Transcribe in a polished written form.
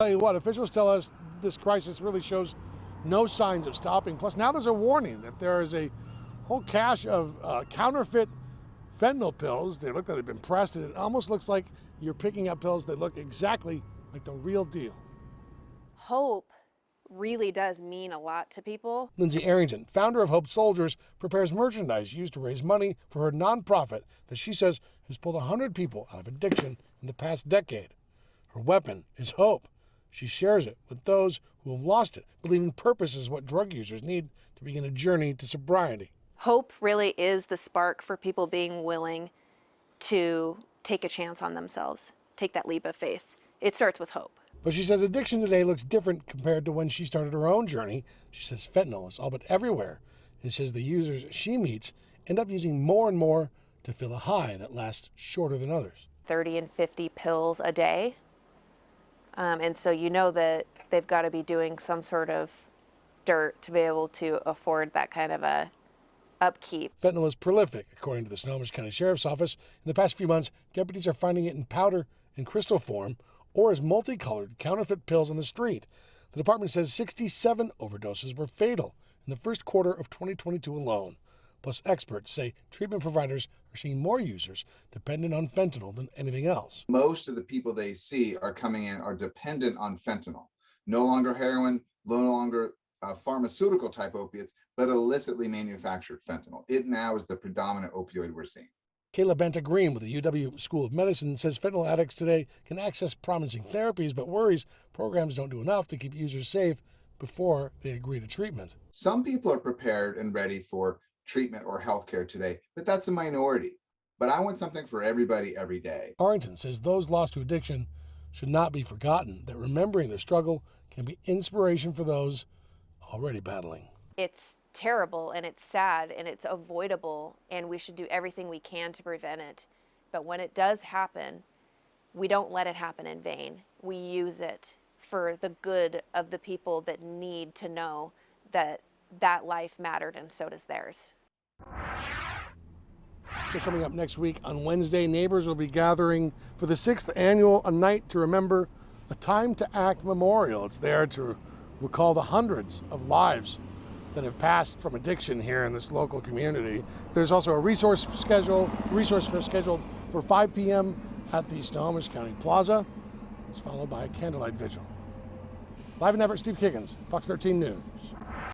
Tell you what, officials tell us this crisis really shows no signs of stopping. Plus, now there's a warning that there is a whole cache of counterfeit fentanyl pills. They look like they've been pressed, and it almost looks like you're picking up pills that look exactly like the real deal. Hope really does mean a lot to people. Lindsay Arrington, founder of Hope Soldiers, prepares merchandise used to raise money for her nonprofit that she says has pulled 100 people out of addiction in the past decade. Her weapon is hope. She shares it with those who have lost it, believing purpose is what drug users need to begin a journey to sobriety. Hope really is the spark for people being willing to take a chance on themselves, take that leap of faith. It starts with hope. But she says addiction today looks different compared to when she started her own journey. She says fentanyl is all but everywhere, and says the users she meets end up using more and more to feel a high that lasts shorter than others. 30 and 50 pills a day. And so you know that they've got to be doing some sort of dirt to be able to afford that kind of a upkeep. Fentanyl is prolific, according to the Snohomish County Sheriff's Office. In the past few months, deputies are finding it in powder and crystal form or as multicolored counterfeit pills on the street. The department says 67 overdoses were fatal in the first quarter of 2022 alone. Plus, experts say treatment providers are seeing more users dependent on fentanyl than anything else. Most of the people they see are coming in are dependent on fentanyl. No longer heroin, no longer pharmaceutical type opiates, but illicitly manufactured fentanyl. It now is the predominant opioid we're seeing. Kayla Banta-Green with the UW School of Medicine says fentanyl addicts today can access promising therapies, but worries programs don't do enough to keep users safe before they agree to treatment. Some people are prepared and ready for treatment or healthcare today, but that's a minority. But I want something for everybody every day. Arrington says those lost to addiction should not be forgotten, that remembering their struggle can be inspiration for those already battling. It's terrible and it's sad and it's avoidable, and we should do everything we can to prevent it. But when it does happen, we don't let it happen in vain. We use it for the good of the people that need to know that that life mattered, and so does theirs. So coming up next week on Wednesday, neighbors will be gathering for the 6th annual A Night to Remember, a Time to Act memorial. It's there to recall the hundreds of lives that have passed from addiction here in this local community. There's also a resource scheduled for 5 p.m. at the Snohomish County Plaza. It's followed by a candlelight vigil. Live in Everett, Steve Kiggins, Fox 13 News.